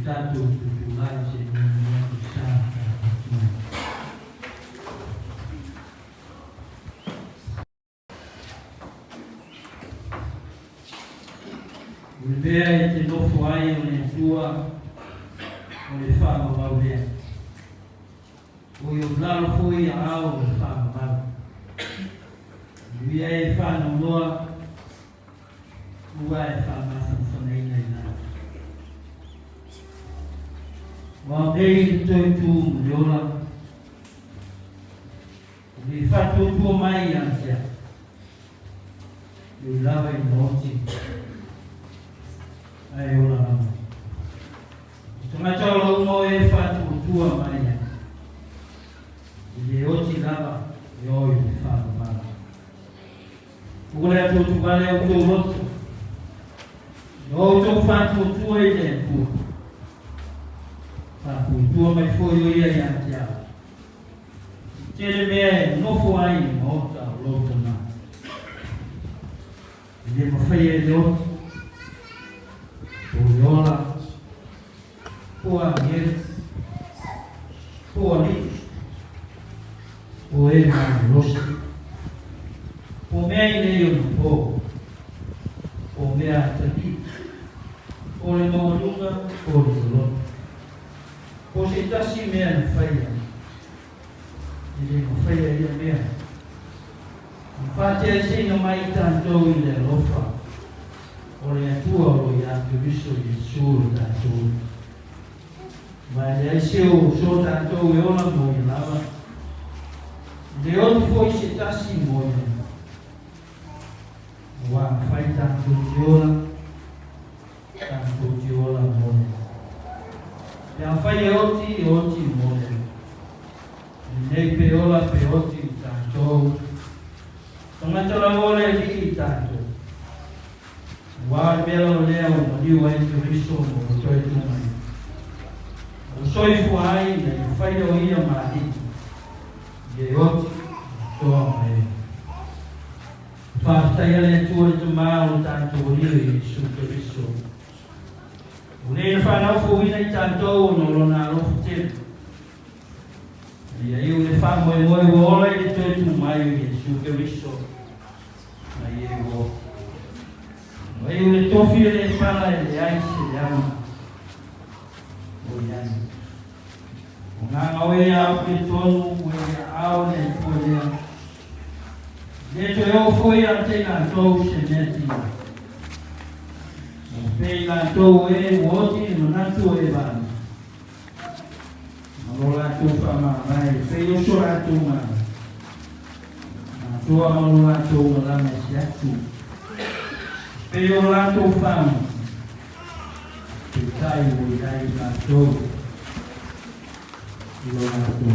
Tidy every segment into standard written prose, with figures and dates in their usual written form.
tatu tutuache Mungu wetu sana. Ulibea itinofu aye unejua ulifaa mababea. Uyo blalo fui au ulifaa mababea. Ulibea ifaa namdoa uwa ifaa masa mfana ina ina. Wabei tutu mjola. Ulifaa tutu mai yansia. Ulava inoti. Ayola mama. Tunachola umoe fatu utua maya. Ile oti lava yoyo mfano mama. Ule tutu wale utuoto. Yoto fatu utua ile tu. Fatu utua maifoyo ile yantia. Telemea nofu ai mota loto na. Ile mafaya yote. Yola, Poa-Miers, Poa-Lis, Poema-Losti, Pomea-Ineyo-Nupo, Pomea-Tati, Ole-Maudunga, Ole-Zolot, Positasi-Mea-Nufaya, Ile-Nufaya Ile-Mea, Nufate-Si-No-Mai-Tanto Ile-Lofa, oleh tua oleh Kristo Yesus tanto, mas Yesus só tanto eu não vou lá, Deus foi se tá se moendo, uang fai tanto diola moendo, yang fai oti moendo, nem peola peoti tanto, pengacara boleh di tanto. Wa belo leo ndiwa Kristo mtoe tuma. Usoifu hai na faida hiyo maadili. Yeyote toa mwe. Fasta yale tuwe tumao tanto ulio Yesu Kristo. Unefanya ufuwina tanto unolona lofute. Ya hiyo unefanya moyo wala ile tuwe tumayo Yesu Kristo. Na yeye Wayu le tofi le fala le aisi yama. Oyani. Nganga weya pitonu weya au le foya. Leto yo foya tena to sheneti. Pela to we woti nonatu e bana. Malola to fama mai feyo shora to ma. To malola to mala mesiatu. Pero lá tu fama, tu cai o cai na tua, e lá tu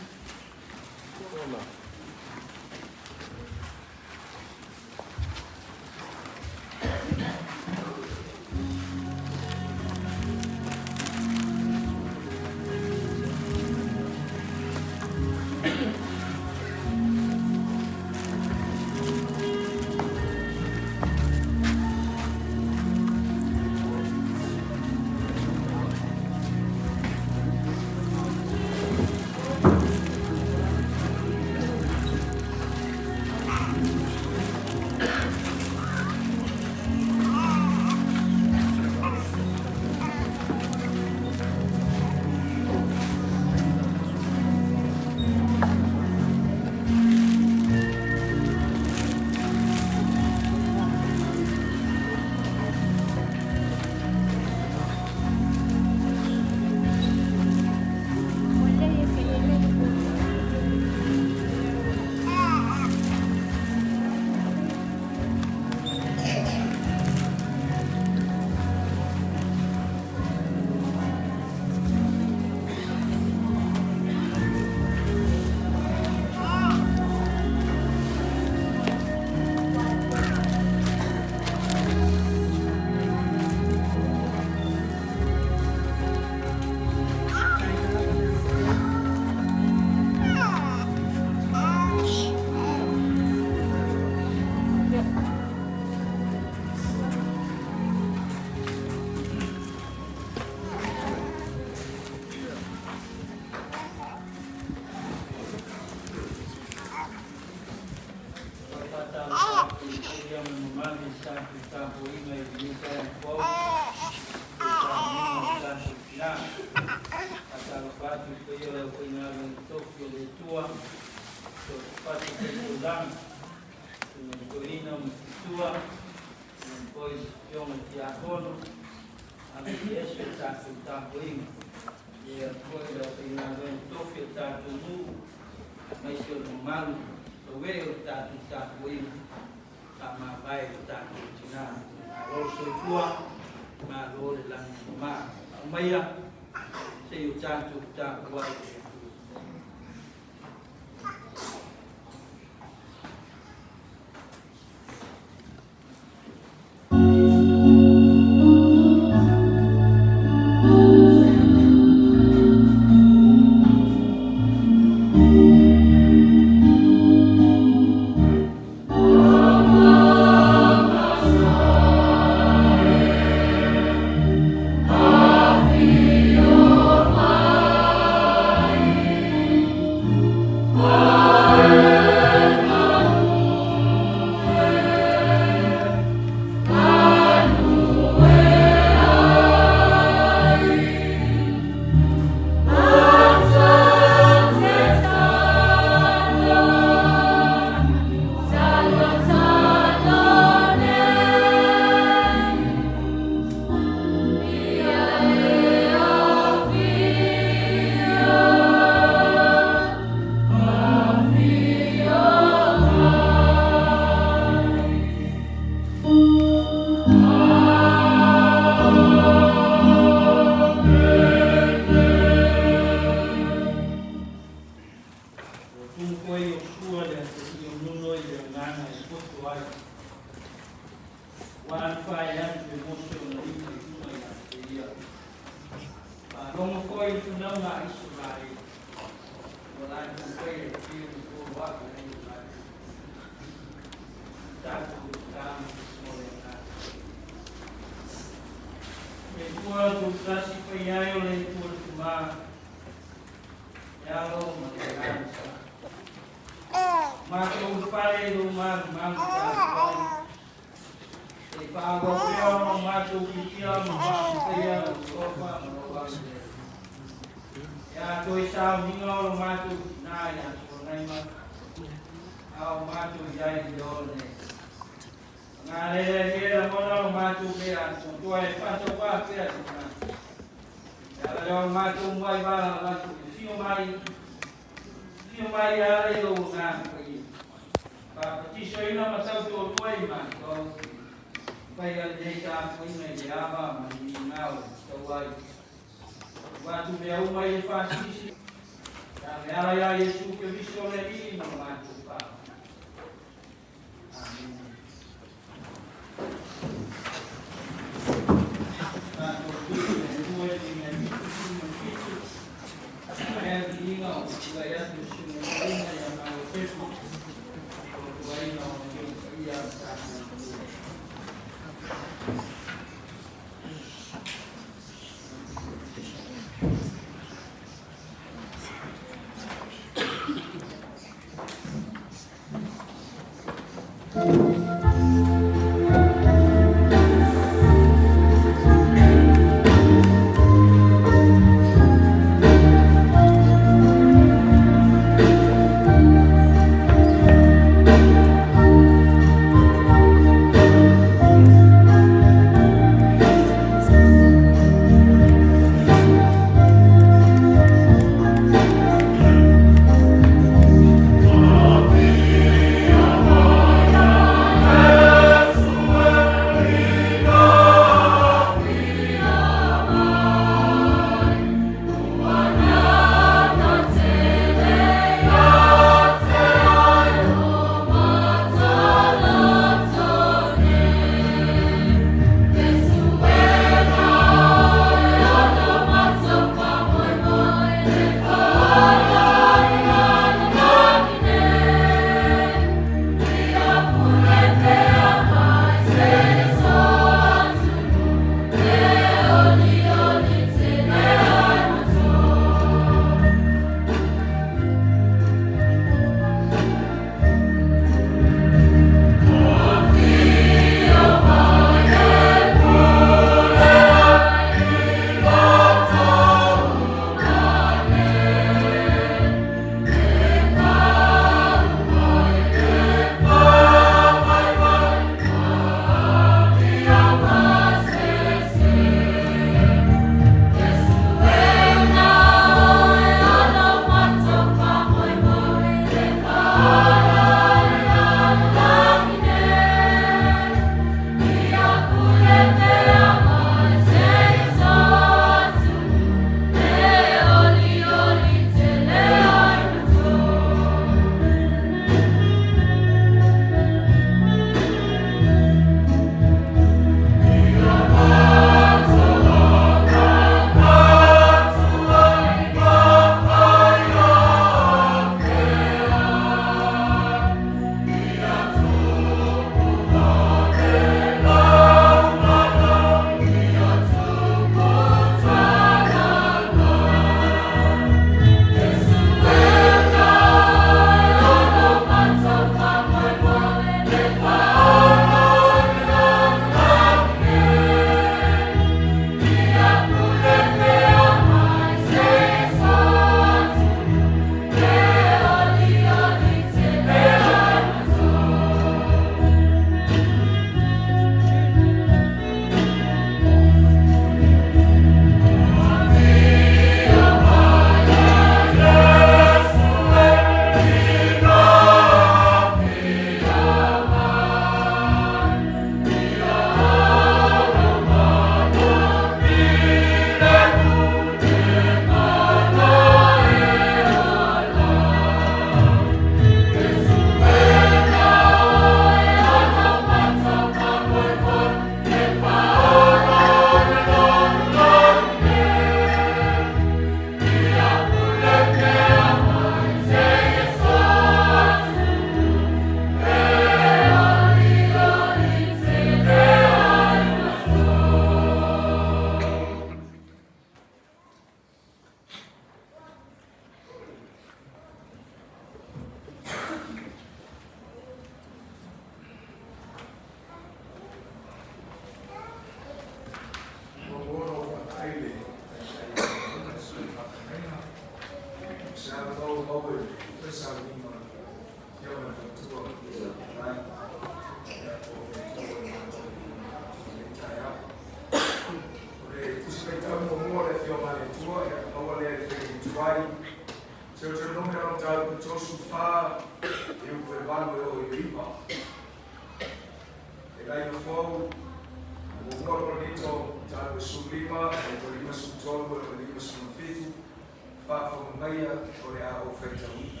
whakaitauna.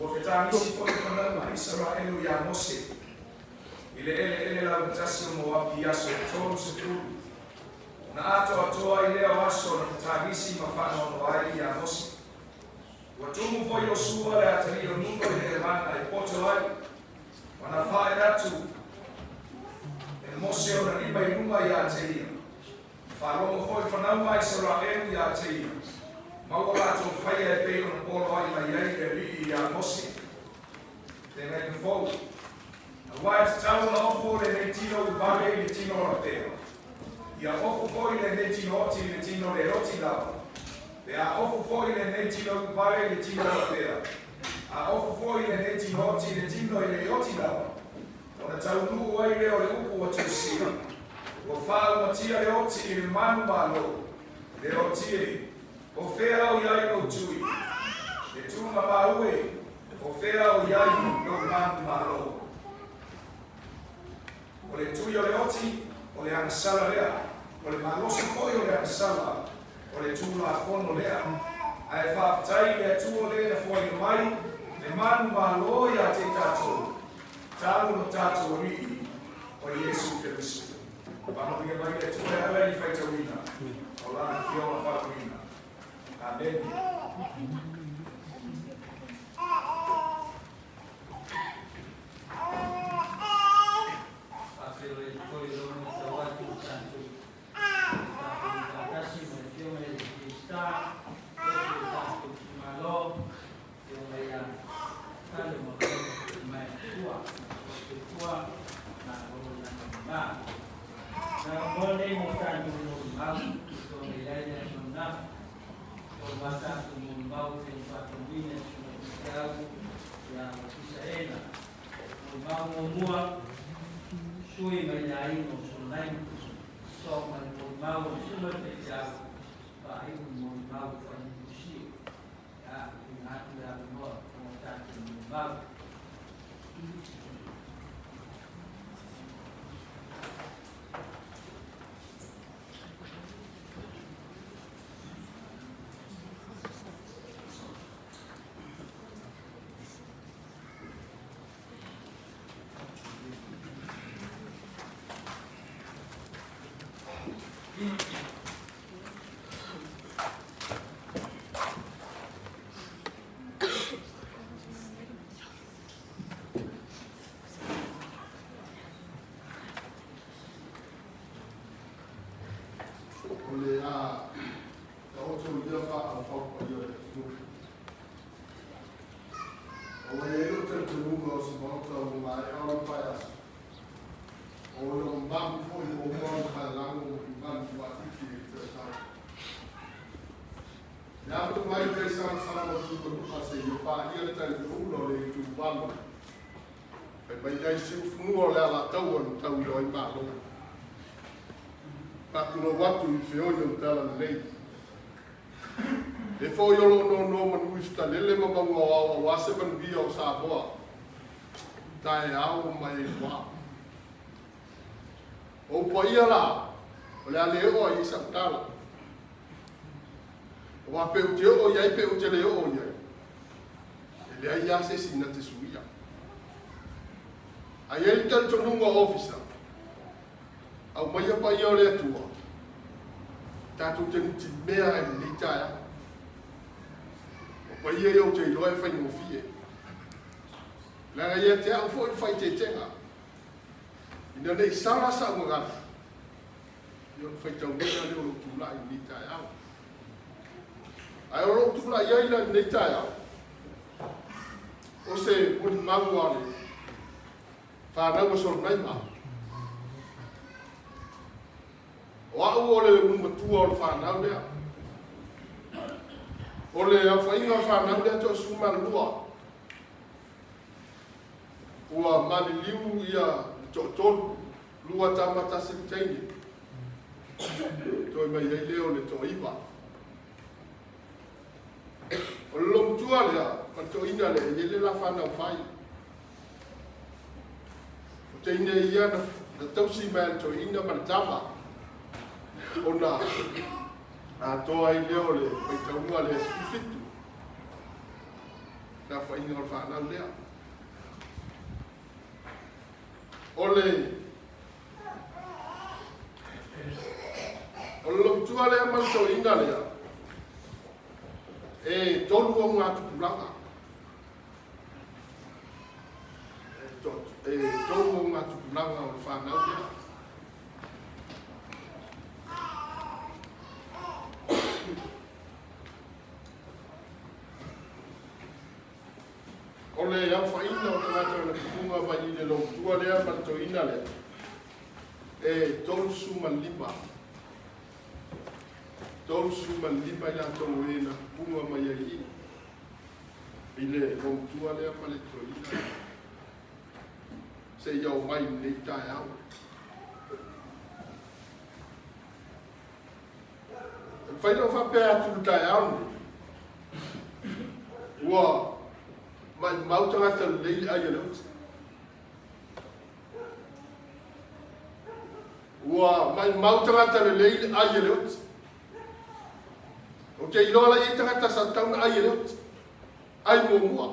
Ua whetangisi po e whanama Israelu ia Mose. Ele la mtasi o moapi aso tonu se furu. Na atoa i leo aso na whetangisi mawhana o noai ia Mose. Watumu fo Yosua le atari o nuko i mana e poto ai. Wana whae ratu. E Mose o na riba i numa ia teia. Wharongo fo i whanama Israelu ia teia. Maua lato whaia e peo na polo ai mai ai e rii ia Mose. Te mei ke fau. A wai te tau na ofo le ne tino u bale i le tino o peo. Ia ofo fo i le ne tino oti i le tino le roti lava. Pe a ofo fo i le ne tino u bale i le tino o peo. A ofo fo i le ne tino oti i le tino i le roti lava. O na tau nuu ai leo le upu o tusia. O whao matia le oti i le manu malo. Le oti e. O whea o iai no tui. Le tūma maue. O whea o iai no manu malo. O le tui o le oti, o le anasala lea. O le malosi koi o le anasala. O le tūma akono lea. Ai whaapatai le tūo le na fwoi no mai. Le manu malo ia te tātou. Tālu no tātou rii. O Yesu Kirisu. Wano pia mai le tūe ala i whaitawina. O lana whiona whakawina. Amen. Patuno watu I whioio tala nei. E whoiolo no manu ifta lele mamangu awa wase banbia o Samoa. Tae au mai wā. O paia la, o le aleo I Santala. O a peu te o iai peu te leo o iai. E le ai ase sina te suia. A iai tal tonunga officer. Au mai apa ia o le atua. Tātou te nuti mea e ni taia. O pa ia iau te iloa e whai mo fie. Langa ia te au fo I whai te tenga. Ina nei sara sa ngana. Ia o whai tau mea leo lo tula I ni taia. Ai o lo tula ia ila ni taia. O se muni mangu ale. Whanau sol nai maa. O au o le matua o le whanau lea. O le awhainga whanau lea to suma lua. Ua mani liu ia to tolu. Lua tamata septaini. Toi mai ei leo le to iwa. O le lomtua lea, ma to ina le, ele la whanau whai. O te ina ia na tausi mai to ina manatama. Ona a toa I leo le pai taunua le fitu. na whainga o whanau lea. Ole tua lea manto inga lea. E tolu o ngā tupuranga. E tolu o ngā tupuranga o whanau lea. Ole ya whaina o tangata na kukunga mai i le lo tua lea manto ina lea. E tolu suma lima. Tolu suma lima i ato e na kukunga mai ai i le lo tua lea pale to ina. Se iau mai nei tae au. Whaina o whapea atu tae au. Ua mai mautangata lei ai aleut. Ua mai mautangata lei ai aleut. O te ilola i tangata sa tauna ai aleut. Ai mua.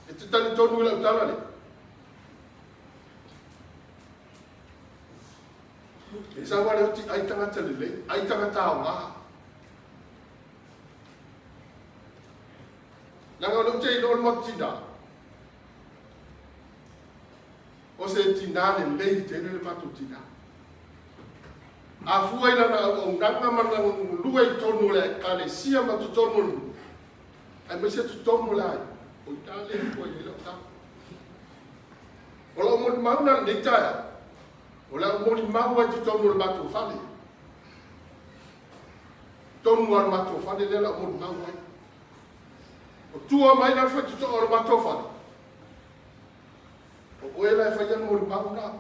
E te tani tonu ila utala le. E sa wale uti ai tangata lei. Ai tangata au ngaha. Nanga lo te ilo mo tina. O se tina le lei te le matu tina. A fuai lana o nanga mana lua i tonu le ka le sia matu tonu. Ai me se tu tonu le ai. O ta le fuai le ta. O la mo mauna le taia. O la mo mau ai tu tonu le matu fale. Tonu al matu fale le la mo mau ai. O tua mai na fai tuto o mato fale. O oela e fai anu mo mau na.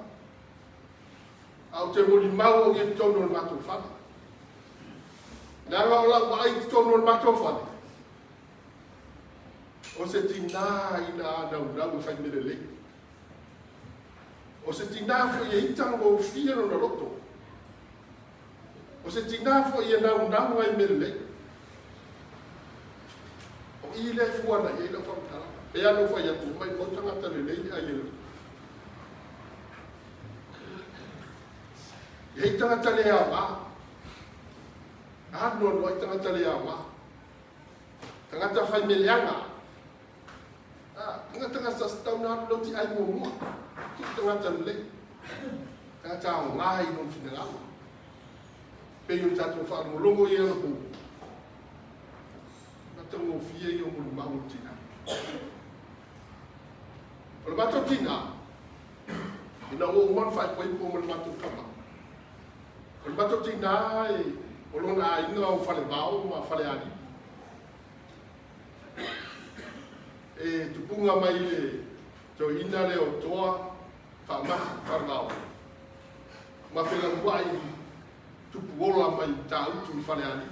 Au te mo mau o ye tono o mato fale. Nanga o la ai tono o mato fale. O se tina ina ana ura fai mele le. O se tina fo ye itang o fia no roto. O se tina fo ye na una ai mele le. I le fuana i le whakatara. E anu whai atu mai o tangata le lei a ielu. E hei tangata le a wā. Ano no i tangata le a wā. Tangata whai me leanga. Tangata sa stauna anu loti ai mua. Tu tangata le lei. Tangata a ngāi non whinarangu. Pe yun tatu whaanu longo i anu pū. Tango fia i o mulu mau tina. O le mato tina, ina o uman whai koe po mo le mato kama. O le mato tina e o lona a inga o whale bao ma whale ani. E tupunga mai le to ina le o toa whamahi whanau. Ma whenga wai tupu ola mai ta utu i whale ani.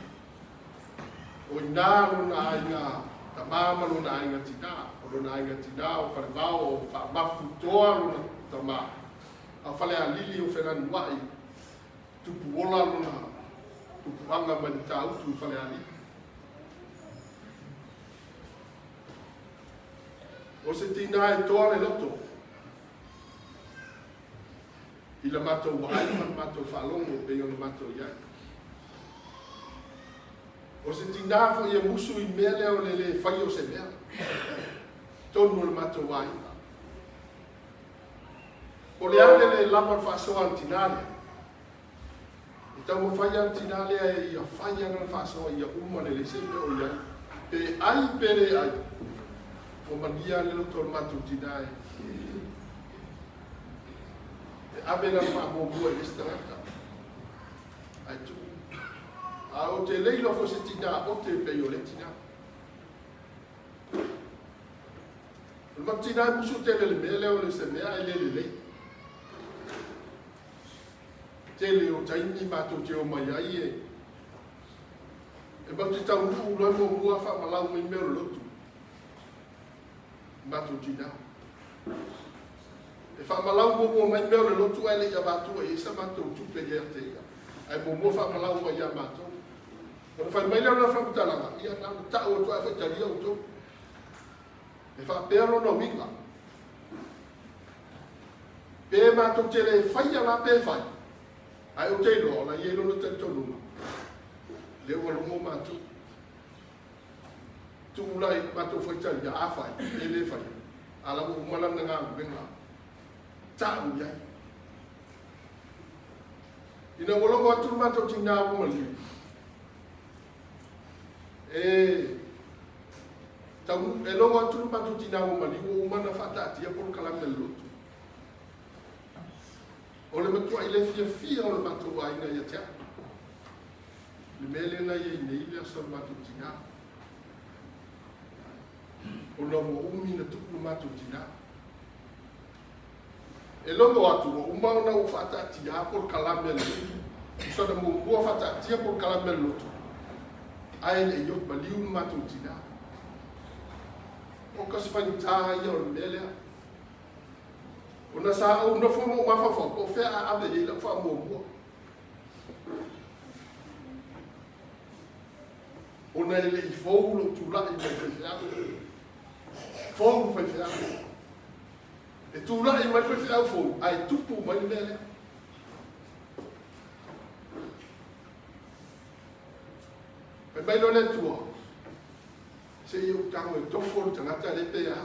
O ina lona ainga, ta mama lona ainga tina, o lona ainga tina, o whare bao, o mafu toa lona ta ma. A whale a lili o whenani wai, tupu ola lona, tupu anga mani ta utu i whale a lili. O se tina e toa le loto. I la mato wai, man mato whalongo, pe yon mato iai. O se tina fo ia musu i mea leo le whai o se mea. Tonu le mato wai. O le ale le lama whasoa an tinale. I tau mo whai an tinale e ia whai an whasoa ia uma le se me o iai. Pe ai pere ai. O mania le loto le mato tinae. E abe na wha mo bua i estarata. Ai tu. A o te leilo fo se tina o te peo le tina. O ma tina e musu te le mea leo le se mea e le le. Te le o taini mato te o mai ai e. E ma te tau nuu loe mo mua wha malau mai mea lotu. Mato tina. E wha malau mo mua mai mea lotu ai le ia mato e isa mato tupe ia te ia. Ai mo mua wha malau mai ia mato. O fai mai leo na whakatalanga, ia na tau o tua e whaitaria o tō. E whapero no winga. Pē mātou tere e whai ala pē whai. Ai o te loa, na ielo na te tonuma. Leo alungo mātou. Tūlai mātou whaitaria a whai, e le whai. Ala o malana ngā wenga. Tāu iai. Ina walongo atu mātou tina o maliu. Tau e longo atu mātou tina o maliu o mana whatatia por kalame lotu. O le matua i le fia o le mātou aina ia tea. Le mele na ia i nei le asa mātou tina. O na mo umi na tuku mātou tina. E longo atu o umau na o whatatia por kalame lotu. Usa na mo ua whatatia por kalame lotu. Ai le iok maliu mātou tina. O kasi whanitaha ia o le melea. O na sa au na whomo mawhawha, o whea a ave e la wha mua. O na ele i whoulo tūlai mai whewhiau. Whoulo whewhiau. E tūlai mai whewhiau whoulo, ai tupu mai melea. E mai no le tua. Se iau tango e tofo le tangata le pea.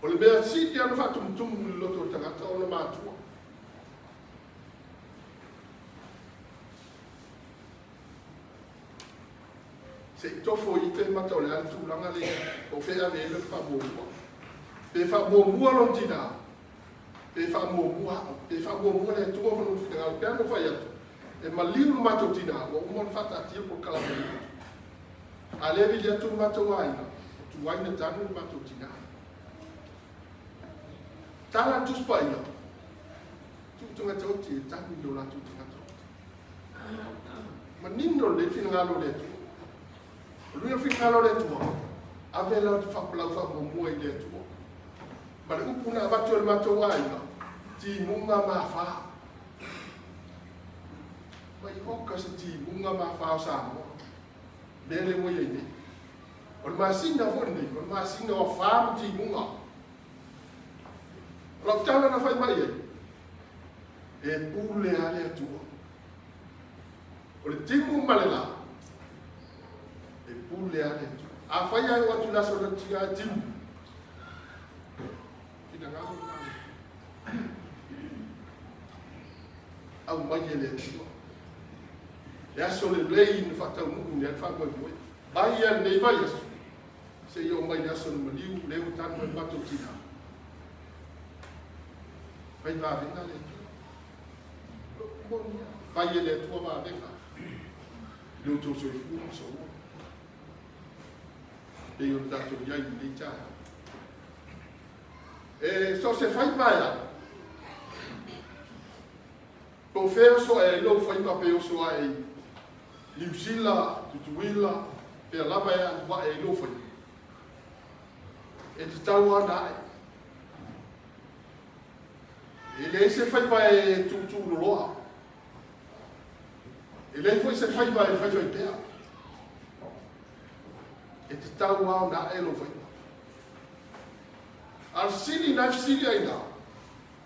O le mea siti anu whatumtumu le loto le tangata o le mātua. Se i tofo i te mata o le anu tūlanga le o whea le le whamōmua. Pe whamōmua lon tina. Pe whamōmua le tua manu whitanga le peano whai atu. E maliu no mātou tina, o umon whatatia por kalamani. A levi le atu mātou aina, tu aina tanu mātou tina. Tala tuspa ina. Tu tunga tauti e tanu no la tu tunga tauti. Ma nino le finangalo le tu. Luia finangalo le tu. Ave la tu whapulau whamomua i le tu. Ma le upuna abatu e mātou aina. Ti munga maa whaa. Mai hoka sa ti munga ma whao sa mo. Mele mo ye ni. O ma singa whone, o ma singa o whao ti munga. Rau tala na whai mai e. E pule ale atua. O le timu malela. E pule ale atua. A whai ai watu naso na tia timu. Kina ngā ngā. Au mai e le atua. E aso le lei ni whatau nuku ni atwha koe koe. Bai an nei vai aso. Se i o mai ni aso ni maliu, leo tanu e mato tina. Pai vā venga le tua. Pai e le tua vā venga. Leo tō so i fuma so ua. E i o tato iai ni nei taha. E so se whai vai a. Ko whea so e ilo whai pape o so a e Liusila, tutuila, pia lava e wa e lofai. E te tau ana ai. E le se fai vai tutu loa. E le foi se fai vai pea. E te tau ana e lofai. Al sili na sili aina.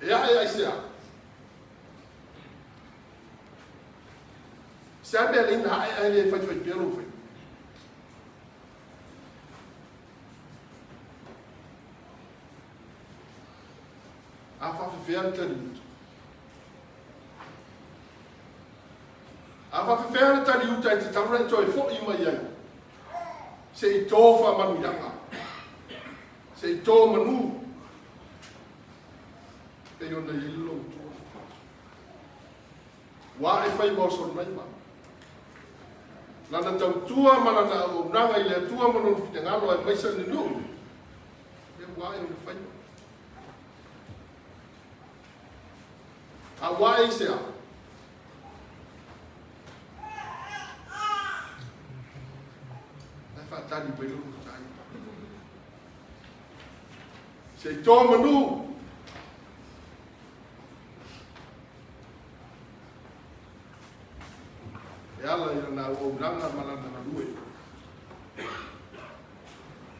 E ai sea. Sabe ali na ele faz pelo foi. A fa fer taliut. A fa fer taliut ai te taura toi fo i mai ai. Se i tofa manu yanga. Se i to manu. E yo na yelo. Wa e fai mo son mai ma. Lana tau tua mana na o nanga i le tua manu fitangalo e maisa ni nu. E wa e o fai. A wa e se a. E fa tani pelo tai. Se to manu. E ala i na nanga malana na lue.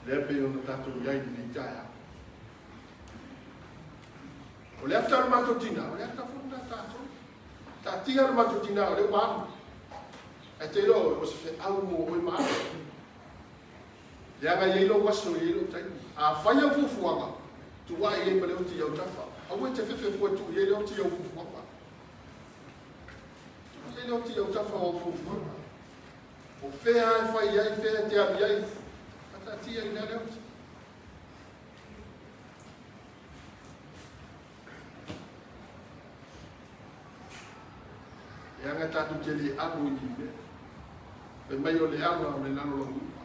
Lepe o na tātou iai ni taia. O le ata matotina, o le ata funda tātou. Tā tia matotina o le wānu. E te ro o se fe au mo oi maa. Le anga yeilo waso yeilo tai. A whaia fufuanga. Tu wai e male o ti au tafa. Awe te fefe fua tu yeilo o ti au fufuanga. Yeilo o ti au tafa o fufuanga. O whea e whai ai, whea te ami ai. Ata tia i nare oti. E anga tātou te le anu i me. Pe mai o le anu o le nano lo ngupa.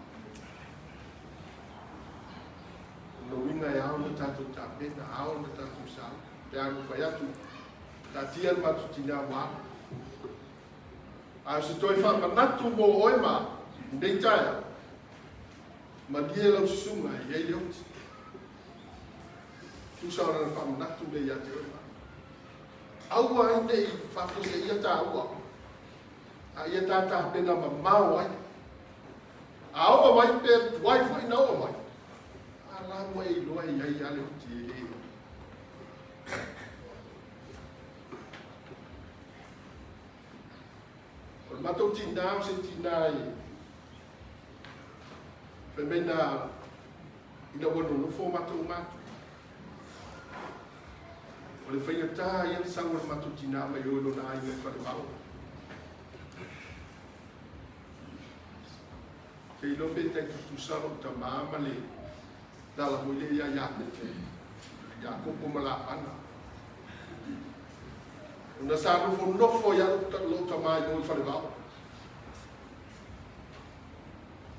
No winga e ao na tātou tā pena, ao na tātou sā. Pe anu whai atu. Tā tia matu tina wā. A se toi wha manatu mo oema. Ndei taia. Ma lia lau sunga i ei leoti. Tu sa ora wha manatu me ia te oema. Aua ai nei whawhose ia tā aua. A ia tā tā pena ma mau ai. A aua mai pe tuai whai na aua mai. A la mua i loa i ai ale o ti e. O le matou tina o se tina i. Pe mena ina wano nufo matou matu. O le whaia tā ia le sango le matutina mai o lo na ai me whare mau. Kei lope te tu saro ta maama le dala mo le ia ia te. Ia kopo mala ana. Una sa nofo ia lo ta mai o whare mau.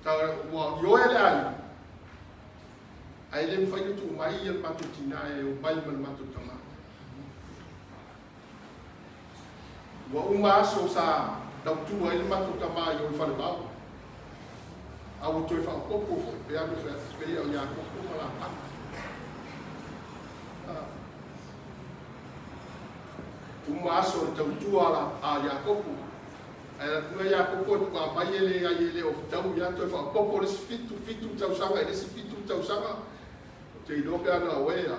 Ta wa yo ele ai. Ai le whaia tu mai ia matutina e o mai mal matutama. Wa uma so sa tau tua ele matu tamai o whare mau. A o toi whao kopo fo, pe anu whea, pe ia o ia kopo mala paka. Uma so tau tua a ia kopo. E la tua ia kopo tu ka mai ele o tau ia toi whao kopo le si fitu tau sanga, ele si fitu tau sanga. Te ilope ana o ea.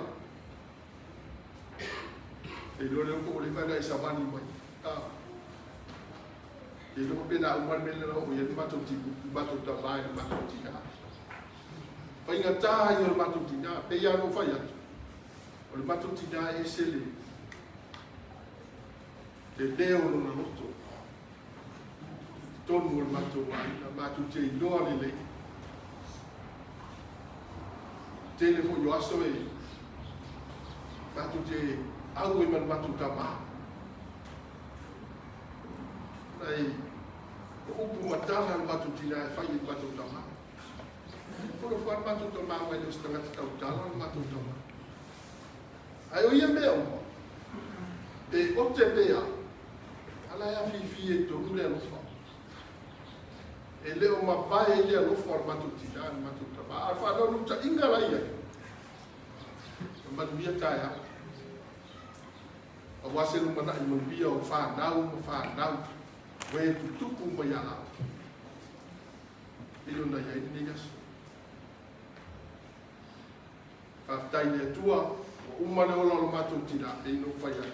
Te ilope o le mana i samani mai. E lo pena uman mele no o ye mato ti mato ta vai mato ti na. Fa inga ta yo mato ti na pe ya no fa ya. O le mato ti na e sele. Te leo no na moto. Tonu o mato mai na mato ti no ale le. Telefo yo aso e. Mato ti au e man mato ta ma. Ai o upu matala matutina e whai i matutama. Koro whai matutama mai o stanga te tautala matutama. Ai o ia mea o. E o te mea, ala ea whiwhi e tonu lea lofa. E leo mapai e lea lofa ar matutina e matutama. Ar whanau nuta inga lai ai. Manuia tae hau. A wase lumana i manuia o whanau. Wai tu tupu mai ala. Ilo na iai ni yasu. Whaftai le tua, o umane o lolo matou tina, e ino whai ai.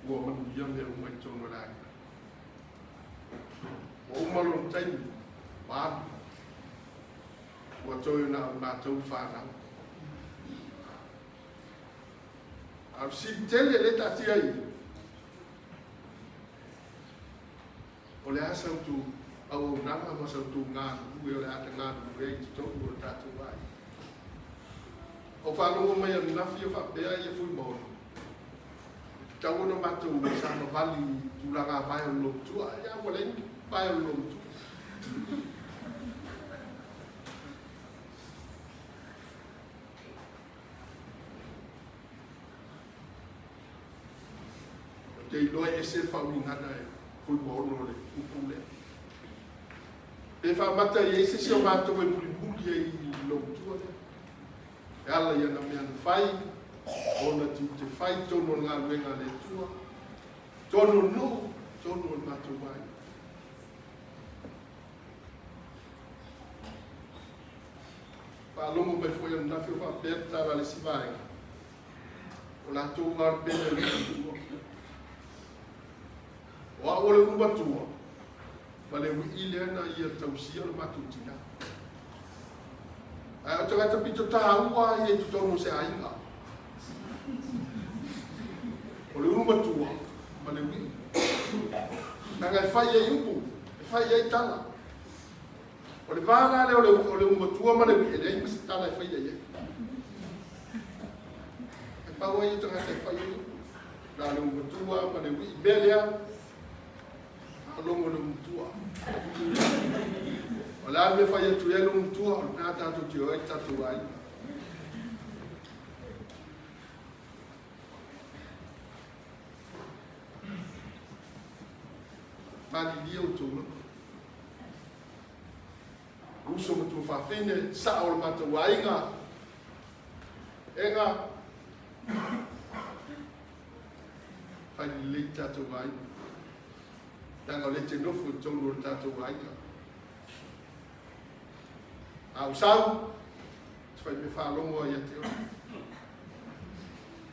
Ua manu ia mea umai tono rai. O umalo taimi, waamu. Ua toi na matou whanau. Au si tele le tati ai. O le asa tu au nanga ma sa tu ngā ue o le ata ngā ue i te toku o tatu vai. O whanongo mai a nafi o whapea i a fui maono. Tau ona matou o sa no vali tūranga vai o lotu. Ia wale vai o lotu. Te iloa e se whaumingana e fui maono le upule. E whamata i eise si o mātou e muli e i lotu. E ala ia na mea na whai, ona te fai tono ngā luenga le tua, tono no, tono matu mai. Whaalongo mai foi ana nawhi o whapea tāra le sivaenga. O la tō ngār pene le tua. O a ole uma tua, ma le wi ile ana ia tausia le matu tina. Ai o tangata pito tā ua i e tutono se ainga. O le uma tua, ma le wi. Nanga e whai e upu, e whai e tala. O le vāna le o le uma tua ma le wi, e le inga se tala e whai e. E paua i tangata e whai e upu. Nā le uma tua ma le wi, belea, a longo le uma tua. O la me fai atu e lo mutua, o nā tātou te oi tātou ai. Mani lia o tūna. Uso mo tū whawhine, sa o le mātou ainga. Enga. Whai li tātou ai. Tanga le te nofu tōnu o tātou ainga. Au sau, fai me whaalongo ai ate o.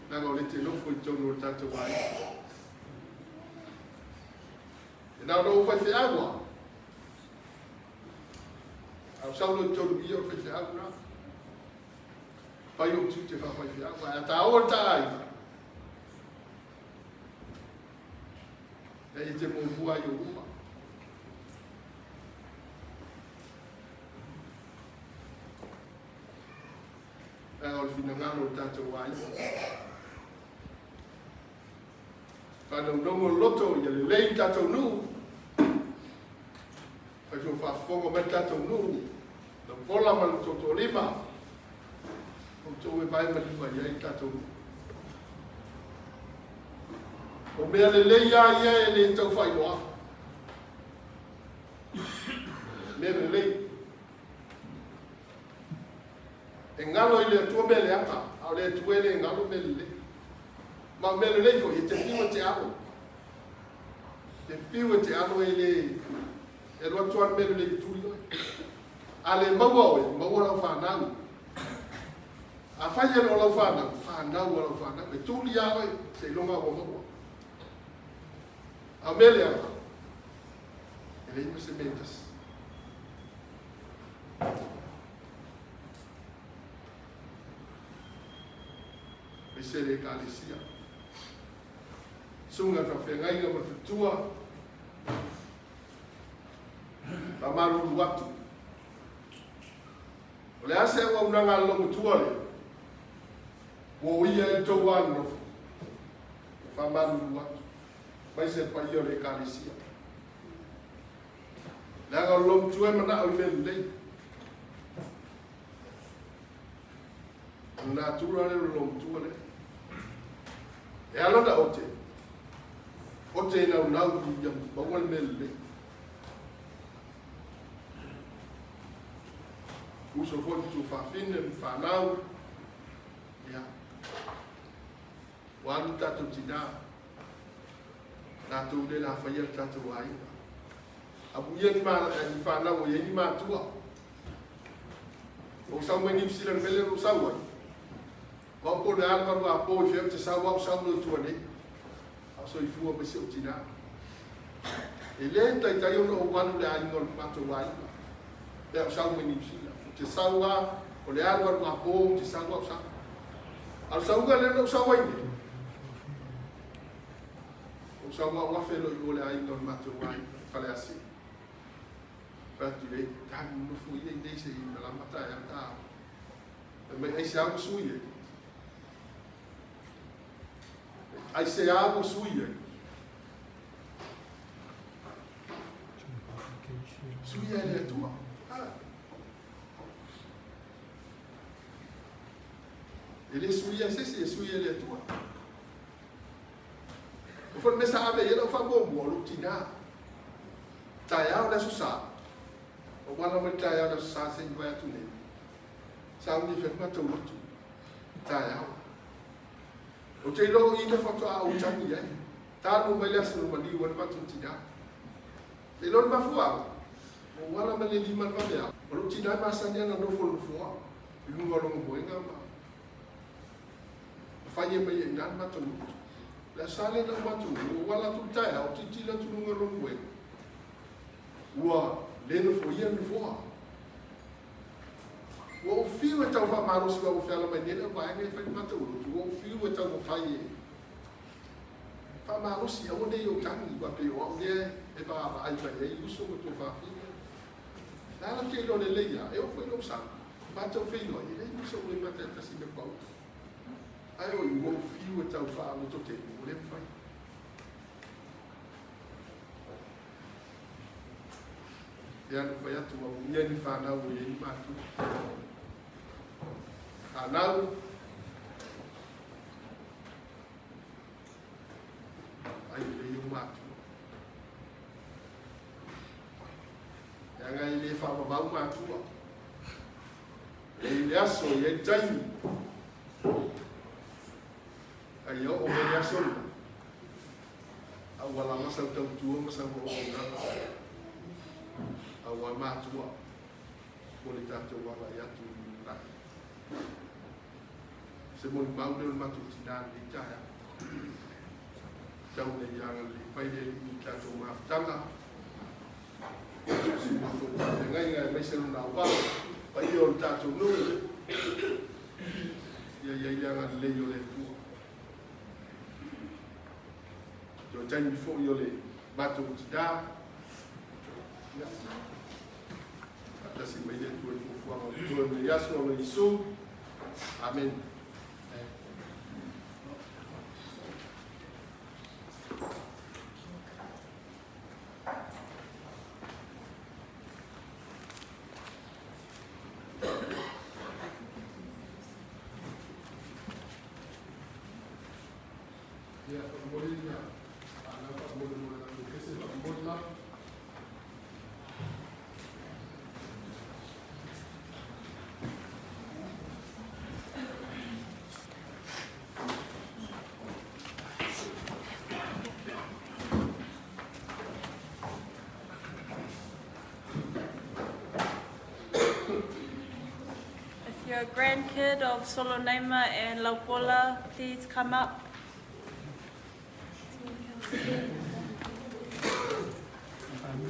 Nanga o le te nofu i tōnu o tātou ai. E nā rau fai whi agua. Au sau lo tōnu i o fai whi agua. Pai o tu te whawhai whi agua. E tā o tā ai. E te mō bua i o uma. E o fina ngano tātou ai. Whanau nongo loto i le lei tātou nu. Whai fio whaafongo me tātou nu. Na pola manu toto lima. O tō e vai malima i ai tātou nu. O mea le lei a ia e le tau whai noa. Mea le lei. E ngalo i le atua mea le ata, au le atua e le ngalo mea le lei. Ma mea le lei fo, i te whiwa te alo. Te whiwa te alo e le, e roa tuan mea le lei tui oi. A le maua oi, maua lau whanau. A whai e lau whanau, whanau lau whanau. E tūli a oi, se ilonga o maua. A mea le ata. E le ima se mentas. E se le kālesia. Sunga ta whengainga ma whitua. Ta maruru atu. O le ase ua unanga longu tua le. Wo ia e tau anu. Wha maruru atu. Mai se pai o le kālesia. Le anga longu tua e mana au melu lei. Nā tura le longu tua le. E alona ote. Ote ina unau ki ia mawale mele. Uso foti tu whawhine, whanau. Ia. Wanu tato tina. Nā tau le la whaia tato wainga. Apu ia ni maa ni whanau o ia ni maa tua. O sau mai ni psila mele o sau wai. Kau pun ada baru apa film sesawau saulu tu ni, asal ifu apa sih ucina. Ele tai tai ono wanu le angol matu wai. Dia sawu ni sila. Sesawa oleh ada baru apa sesawau sa. Al sawu le no sawu ni. O sawu wa felo oleh angol matu wai. Fale assim. Patu le kan no fui le desse na mata ya ta. Mas aí se algo suie. Ai se água suia. Suia é tua. Ele suia, se suia ele é tua. Eu falei, mas sabe, ele não faz bom, bolo tina. Taiau da susa. O quando me taiau da susa sem vai tu nem. Sabe onde foi para tu outro. Taiau. O te ilo ina whatoa au tangi ai. Tānu mai lea sinu mani wana matu tina. Te ilo ni mafua. O wala mani lima ni mawea. O lo tina i masanya na nofo nofua. I lunga longa boenga ma. Whaia mai e nan matu nuku. La sale na matu. O wala tu taia. O titila tu lunga longa boenga. Ua le nofo ia nofua. Ua o fiu e tau wha marosi wa o whiala mai nena. Ua enge e whai matu. Ua o fiu e tau o whai e. Marosi a one o tangi wa pe o ne e ba ai fa e uso mo to fa fi la la ke lo le leia e o foi no sa ba to fe no e le uso mo ma ta si me pa ai o mo fi o tau fa mo to te mo le fa ya no fa ya tu mo ni ni fa na o e ma tu anau matu. Yang ai le fa ba matu. E le aso e taimi. Ai o me aso. Awala masa tau tua masa mo na. Awa matu. Poli tato wala ya tu na. Se mo mau le matu tina di caya. Tau le yang le pai le i tato maftanga. Ngai mai se na wa pai o tato no. Ya yang le yo le tu. Jo tan fo yo le bato tida. Ya. Ata si mai le tu fo fo tu le yaso le isu. Amen. If you're a grandkid of Solonema and Laupola, please come up. Find me.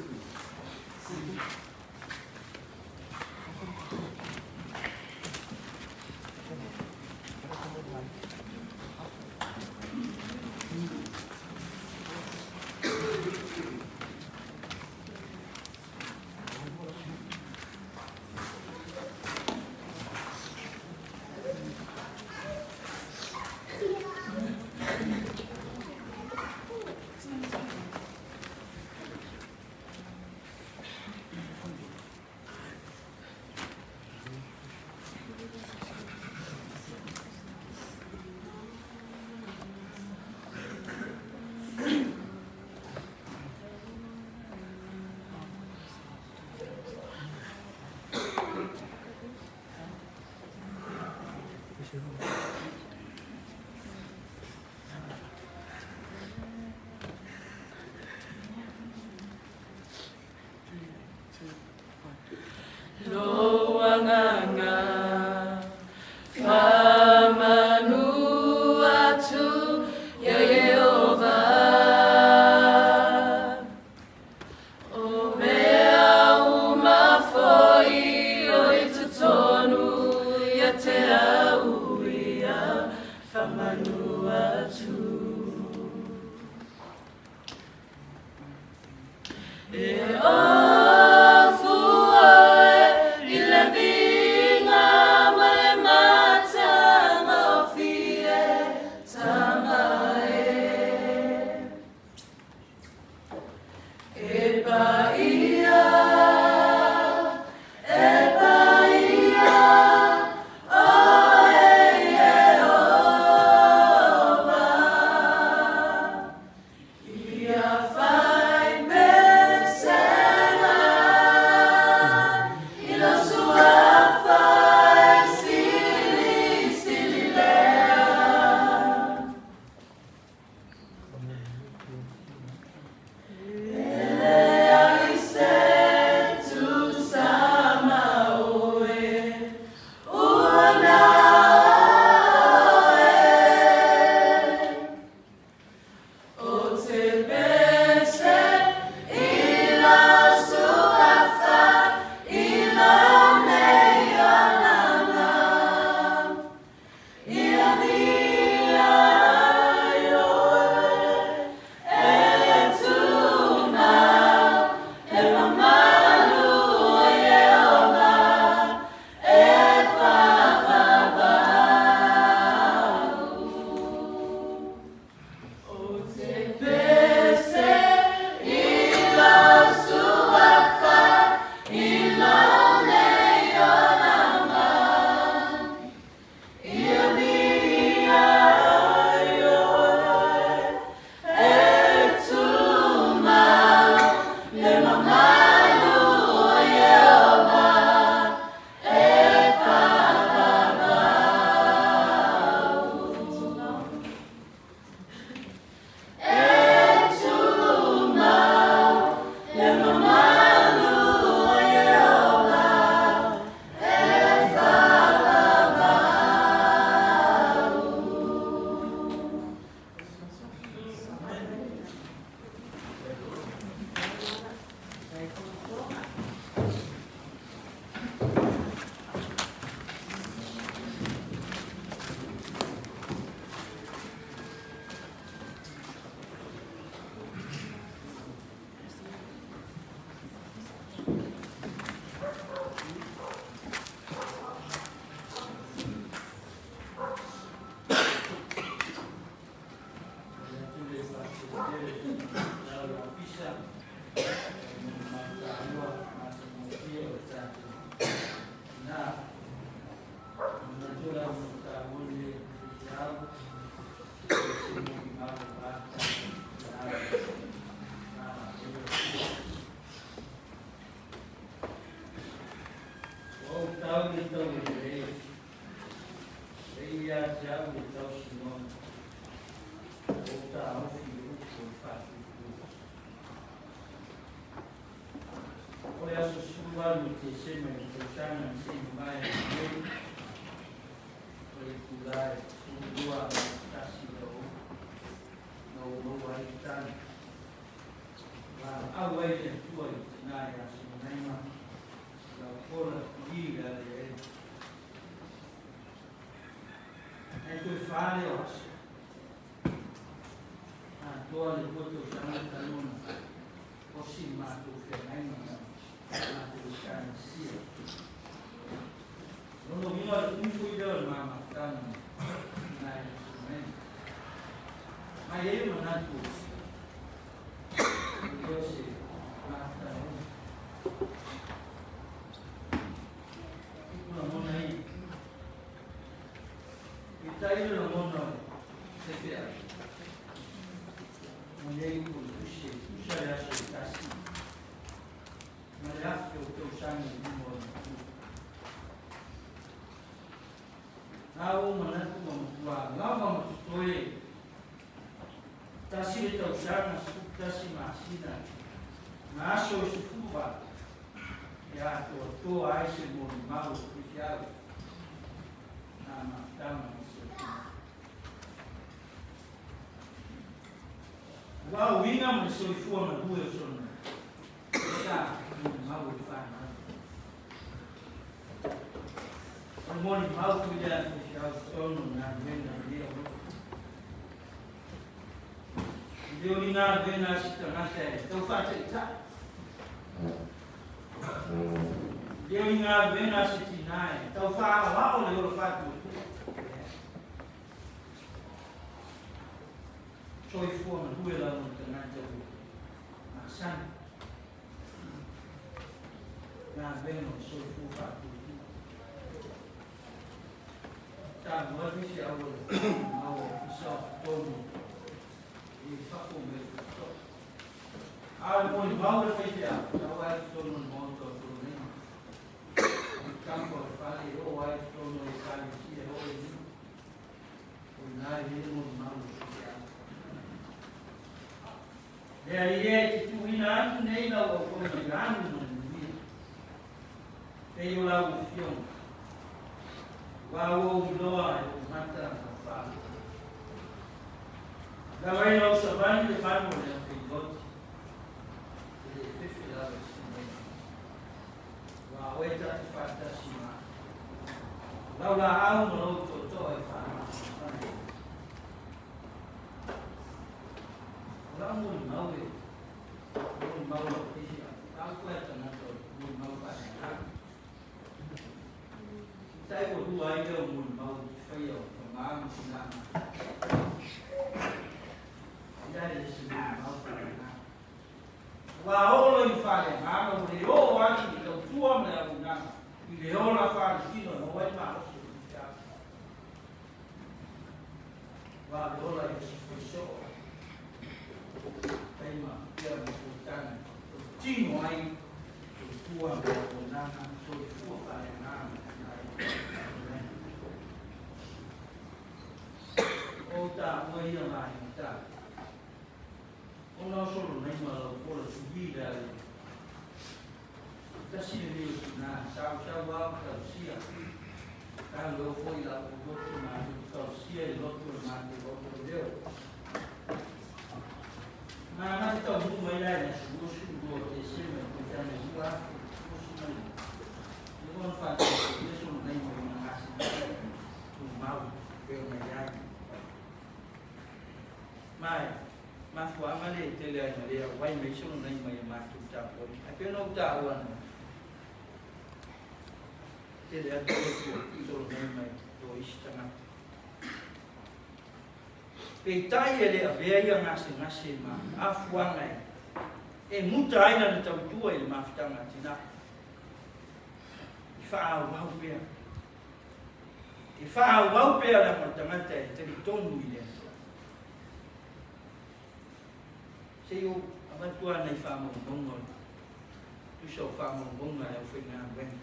Peitai ele avea ia ngase ma afuanga e muta aina na tautua ele mafitanga tina. Whāau pēr. I whāau pēr la matamata e te tonu i le. Se o amatua nei whāmau bongo. Tu sau whāmau bongo e au whenga whenga.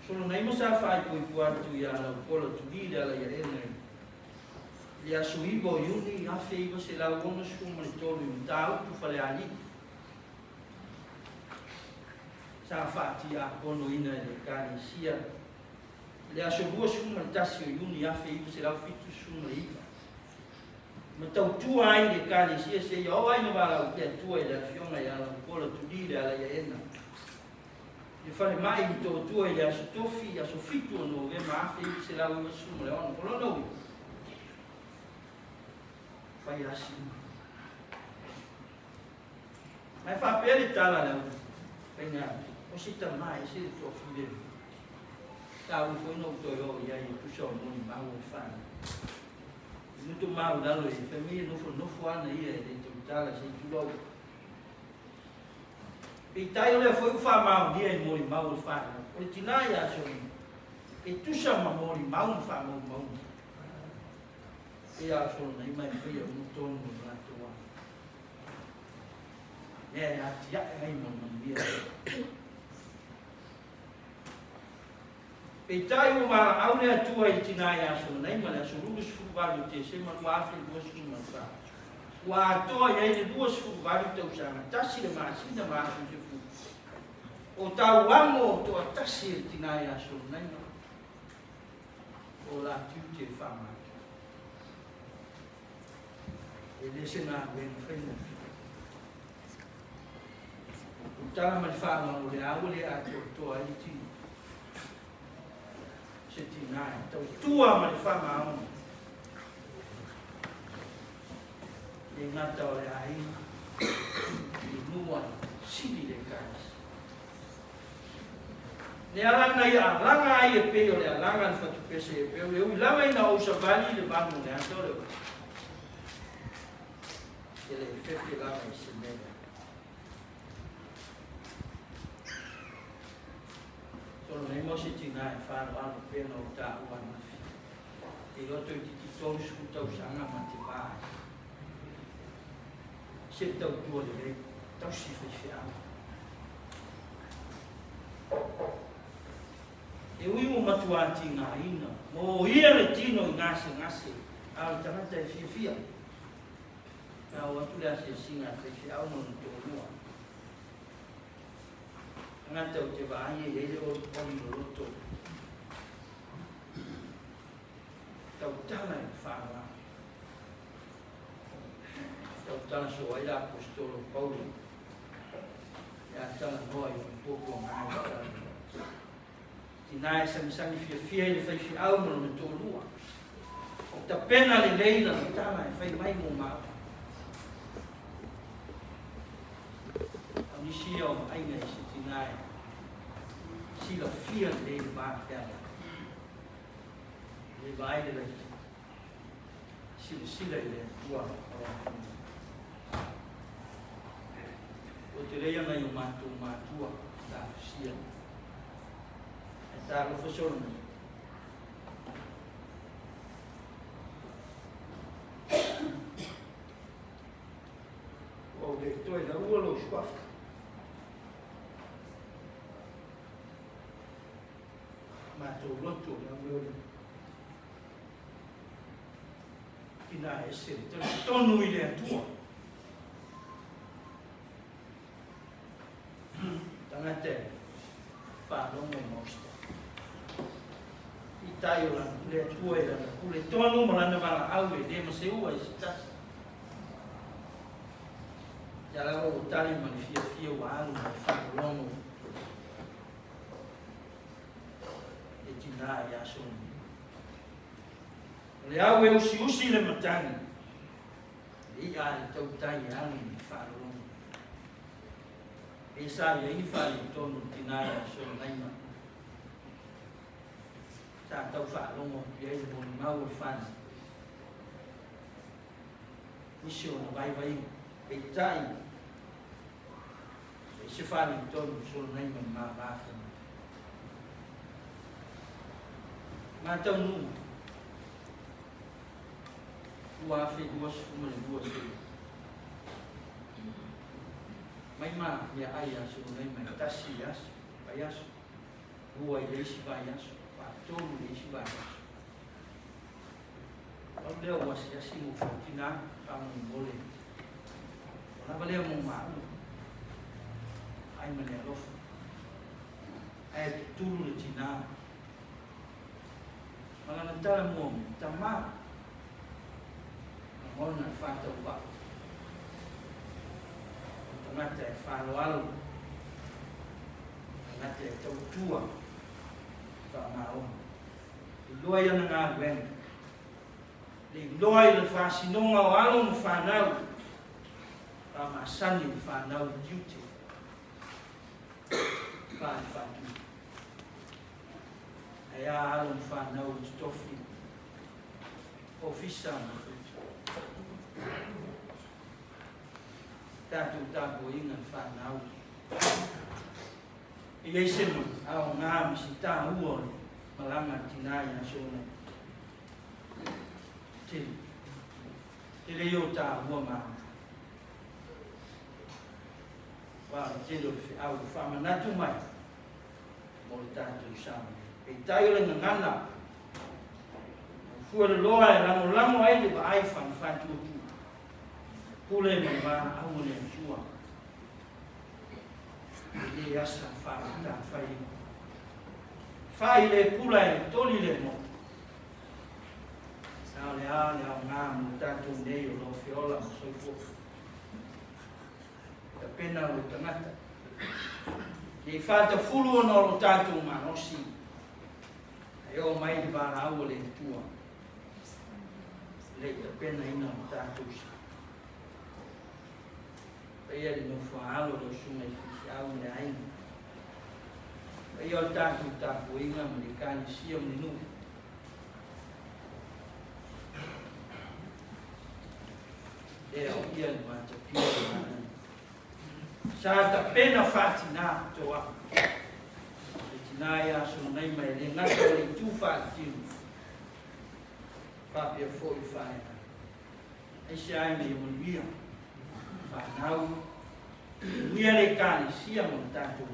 Solo nei masa whai pui puatu i ala upola tu gira ala i arena. Ia suivo iuni afe iwa se lau ono suma ni tolu i tau tu whale ali. Sa fati a kono ina le kani sia. Le aso bua suma tasi o iuni afe iwa se lau fitu suma iwa. Ma tau tua ai le kani sia se ia o aina wala u te tua i le fionga i ala upola tu gira ala i arena. Le fale mai i tō tua i aso tofi, aso fitu o no ve ma afe iwa se lau iwa suma le ono. Kolono ui. Fai asi. Mai fa pele tala le penga. O sita mai se to fide. Ta u foi no to yo ia i tu so mo ni mau fa. Muito mau dalo e família no fo ana ia de tu tala se tu lo. E tai le foi fa mau dia mo ni mau fa. O tinaya so. E tu sa mo ni mau fa mo. E a so nei mai foi un tono na tua. E a tia ai mo dia. E tai o mara aune atua i tina ia so nei mana so rugus fuvalu te se ma wafi duas uma fa. Wa to ia i duas fuvalu te usanga tasi le masina ma so se fu. O tau amo to tasi tina ia so nei. O la tu te fama. E lese na ben fena. O tala mai fama o le aule a to ai ti. Se tinai, tau tua ma le whama au. Le ngata o le ai, le nua, sili le kāsi. Le alanga i alanga ai e peo, le alanga le whatu pese e peo, le ui lama ina o savali le bangu le antore. E le fefe lama i se mea. Solo nei mo se tinai whāro anu pēna o tā ua mafi. E roto i titi tōru skuta usanga ma te pāi. Se tau tua le rei, tau si whaiwhiawa. E ui mo matuati ngā ina, mo ia le tino i ngase, au tangata e whiawhia. Nā o atu lea se singa whaiwhiawa no tō mua. Ngata o te vāia e ele o poni no roto. Tau tala e whāra. Tau tala so ai la apostolo Paulo. E a tala noa i un poko ngāi. Tina e sangi fia i le whaiwhi au no me tō lua. O ta pena le leila no tala e whai mai mō māpa. Au nisi au ainga i se tinai. Sila fia le mātela. Le vai le sila i le tua. O te leia mai o mātua tā sia. E tā lo whasona. O le toi la ua lo squafka. Mātou loto na meole. Tina e se, tonu i le atua. Tangate, whārongo mosta. I tai o lana, le atua e lana, kule tonu mo lana wala au e le ma se ua i se tasi. Ia lawa o tali mani fia wa alu ma whārongo. Tina ia soni. Le au e usi le matani. I a le tau tai anu ni whārongo. E sa ia i whāri tonu tina ia soni naima. Sa tau whārongo i e moni mau e whāna. Isi o na vai e tai e se fali tonu solo nei ma mafa ma tau nu ua fe duas uma le duas mai ma ya ai aso nei mai tasi aso vai aso ua i leisi vai aso pa tonu leisi vai aso au leo wasi asi mo fatina kamu mole ona vale mo ma ai mane alofa ai tulu le tina malana tala mo tama ona fata wa ngata e whāloalo ngata e tautua whamao i loa ia na ngā ruenga le loa i le whasinonga o alo mo whanau pa masani le whanau duty whai whatu e a alo mo whanau stofi ofisa mo tātou tāpo inga whanau. I leisema au ngā misi tā ua malanga tinai na sona. Te leo tā ua maa. Wā te lo fi au whamanatu mai. Mo le tātou sama. E tai ole ngana. Fua le loa e lamo ai le ba ai whanau. Pule me va a un sua. Le asa fa ta fai. Fai le pula e toli le mo. Sa le nga mo tanto nei o lo fiola mo so fu. Ta pena o tamata. Le fata fulu no lo tanto ma no si. Io mai va a un le tua. Le ta pena ina mo tanto si. Ia no whaalo lo sunga i whisiau ne ainga. Ia o tātou tāpo inga mo le kāni sia mo nu. E au ia ni mata pia o mana. Sa ta pena whatina toa. Le tina ia so nei mai le ngata le tu whaatinu. Papia fo i whaena. E se ai me i mo lia. Whanau, uia le kāne sia mo tātou.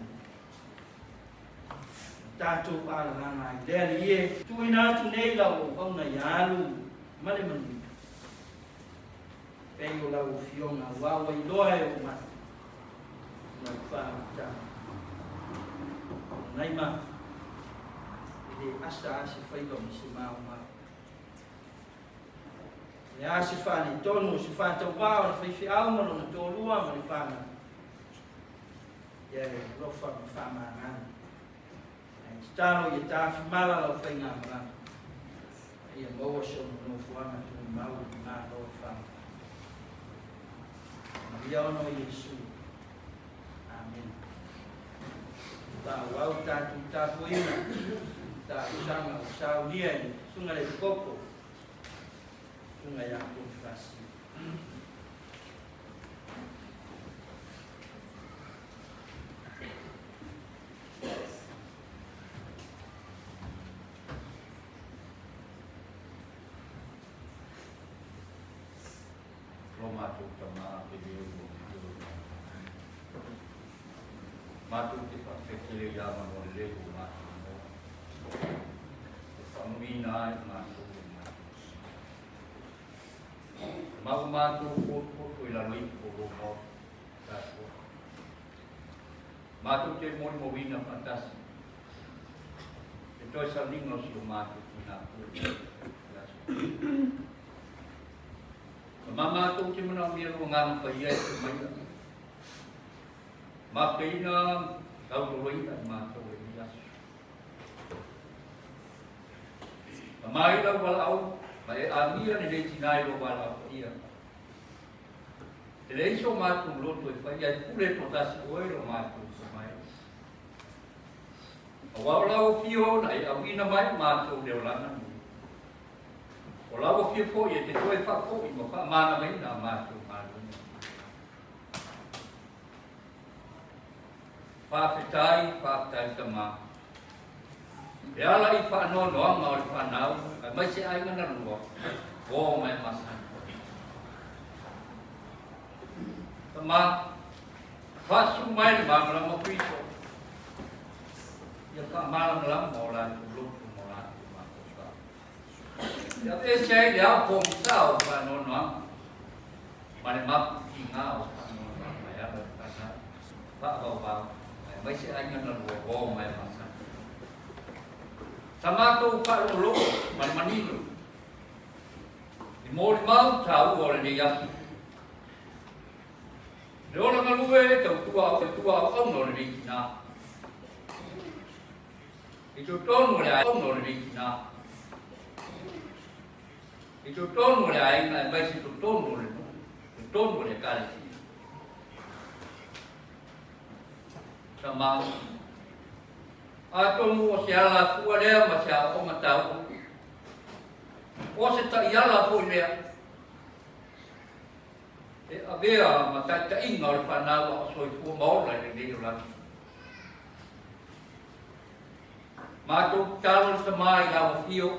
Tātou ala ranga i lea li e, tuina atu nei lau o kauna i alu, male manu. Pei o lau o fionga, wawa i loa e o mata. Nau whaama tātou. Nai ma, le asa ase whaiwa mi se mao mao. Le a se whane tonu, se whane tau wāo, na whaiwhi au maro na tōrua, ma le whana. Ia e rofa ma whama ngana. E taro i e tāwhi mala lau whai ngā marana. Ia maua so no fuanga tu mau ngā roa whama. Ia ono Iesu. Amen. Tā wau tātu tāpu ina, tā usanga o sao nia i, sunga le koko. Sunga ya konfasi. Roma tu tama video matu te pakekele ya mo le ko matu. Pamina matu. Mau matu ko ila lui ko ko tapo. Matu te mo vina fantástico. Então essa língua se matu na Mama tu ke mana mir ngam pa ia tu mai. Ma peina kau roi ta ma tu ia. Mai la wala au, mai amia ni le tinai lo wala ia. Ele so ma tu lo tu pa ia pule potas oi lo ma tu mai. Wala au pio nai au ina mai ma tu de lana. O lawa kia po e te toi whako i mo wha mana mai nā mātou mātou. Whawhetai ka mā. E ala i whanau noa ngā o whanau, ai mai se ai ngana rua, o mai masan. Ka mā, whasu mai ni māmara mo piso. Ia ka māra ngala mo la tu lupu mo la tu mātou wha. Ia e se ai le au po misao whanau noa, ma le mapu ki ngā o whanau noa, mai ala whanau, whaau wau. Mai se ai ngana rua o mai masan. Sa mātou whaarolo, mai manino. I mōri mau tau o le yaki. Le ola ngalue tau tua au no le riki nā. I tau tonu le ai au no le riki nā. I tau tonu le ai ngai mai si tau tonu le karesi. Sa mau. A tonu o se ala kua lea ma se a o matau. O se ta i ala po lea. E a bea ma ta inga o le whanau a soi kua maola i le leo laki. Ma tō talo sa mai awa fio.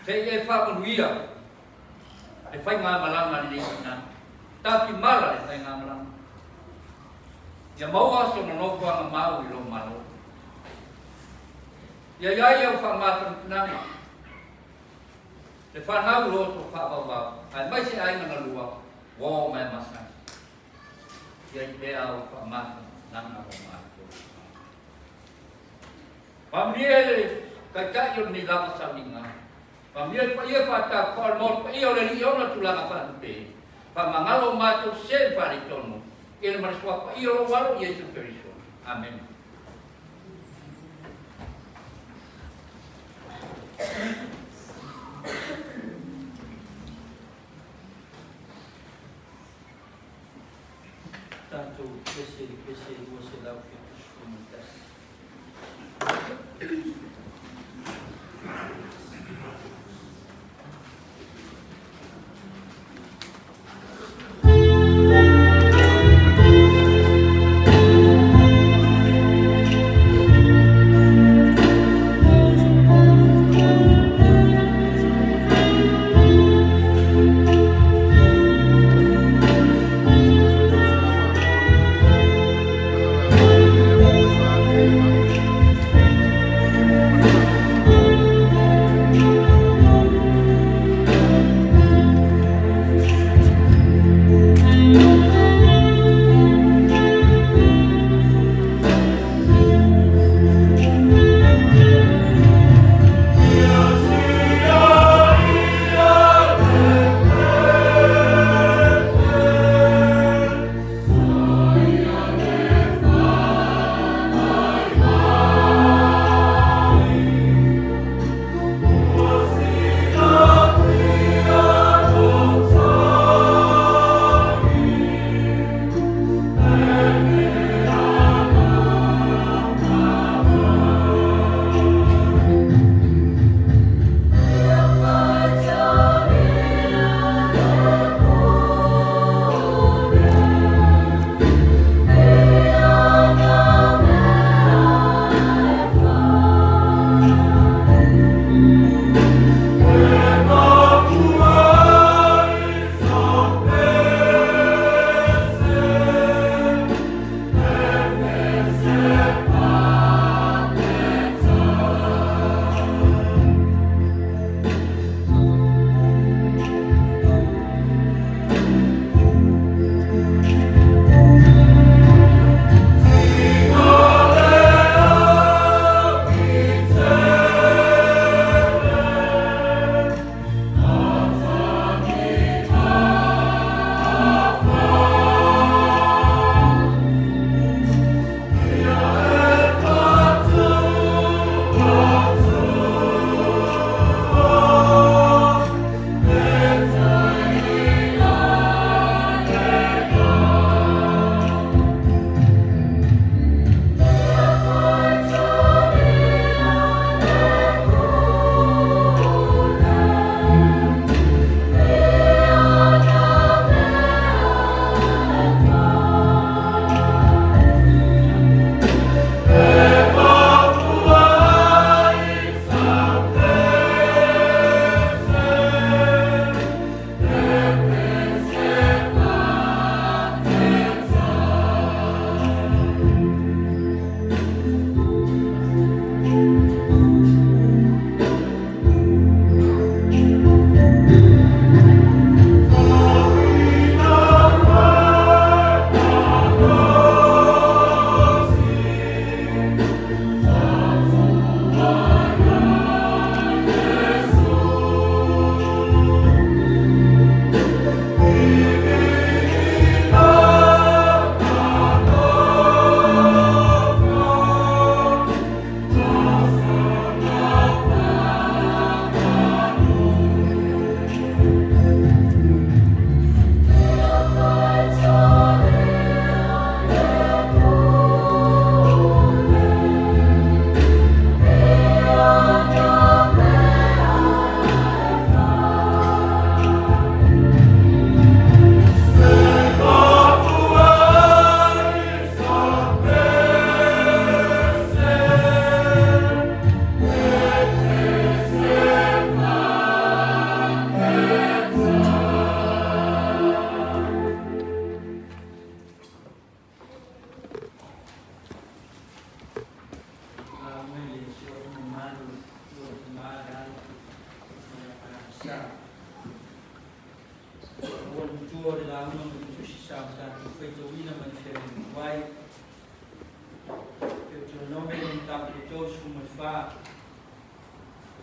Se e whamanuia. E whai ngā malanga ni nā. Taki mala e whai ngā malanga. Ia maua so na no kwa mau I lo malo. Ia ia o whamata nanga. Te whanau lo to whawawau. Ai mai se ai ngana lua. Wō mai masai. Ia I te au whamata nanga o mātou. Pamie kai kai o ni lama saminga. Pamie pa ia whata kwa mor pa ia o le ni ona tulanga whanute. Pamangalo mātou se whare tono. Ele mas sua e o walo e isso perigo. Amém. Tanto crescer, você dá o que la una mo tu si sa tu fai tu ina ma se vai che tu non me non ta che tu su ma fa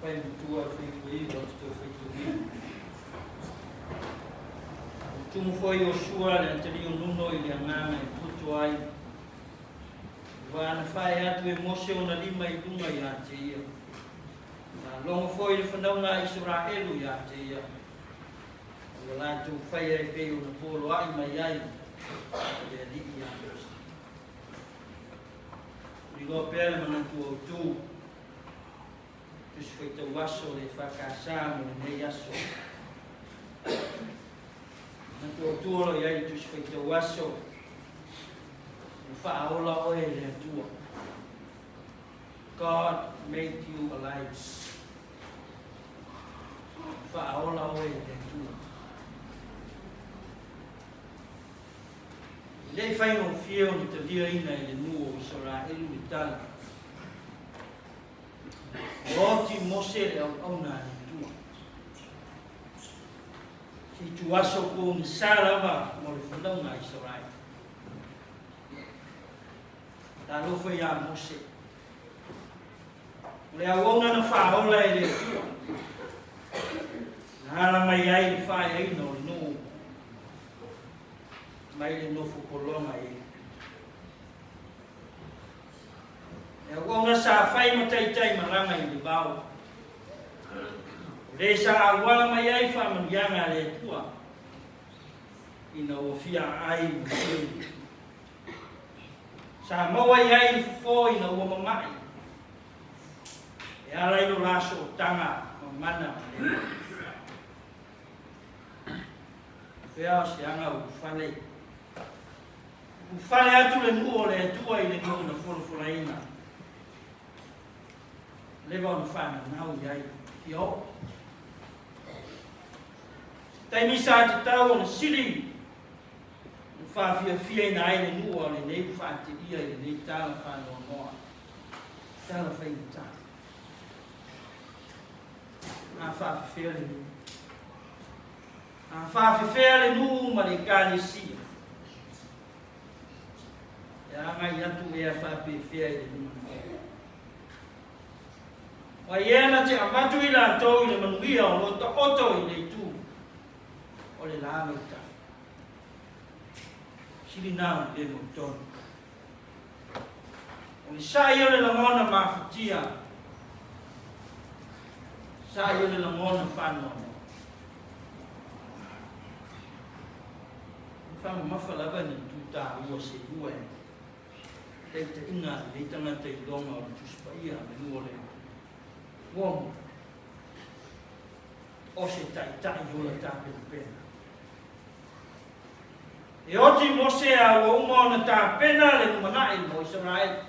fai tu a fai tu io tu fai tu io tu mo foi o sua le te io non noi le ngama e tu ai va na fai atu e mose ona lima I tunga ia te ia na longo foi le whanaunga Israelu ia te ia wala tu fai e pe o na polo ai mai ai le li ia Rigo pele mana tu o tu se foi tau aso le whakasa mo nei aso na tu o tuolo iai tu se foi tau aso whaaola oe le tua. God made you alive. Whaaola oe le tua. Lei whai no whio ni te lia ina I le nuo I Israelu I tala. Roti mose le au na le tua. Si tu aso ko ni salawa mo le whanaunga Israelu. Ta lo foi a Mose. Le awona na whaola e le tua. Nala mai ai le whae ai no no. Mai le nofu kolonga e. Le awona sa whai matai maranga I le bau. Le sa awala mai ai whamanianga le tua. Ina o fia ai mwisiri. Sa maua iai fo ina ua mamai. E ala ino laso o tanga mamana. Whea se anga ufale. Ufale atu le nuo le atua I le nuo na whora ina. Lewa ona whana nau iai. Io. Taimi sa te tau ona siri. Fia ina ai le nua le nei whaate ia le nei tala whanoa noa. Tala whaina tala. Nā whawhewhea le nua. Nā whawhewhea le nua ma le kāne sia. E angai atu ea whawhewhea le nua. Wa iena te amatu I la tau I le manuia o lota oto I le tu. O le lama I tala. Sili nao le moton. O le sa ia le langona mawhatia. Sa ia le langona whanau. Whama mawhalawa ni tuta ua se ua e. Tei te inga le tangata I longa o le tuspaia me nua le. Womu. O se tai ula tape pena. E oti Mose a ua uma ona tā pena le numanai mo Israel.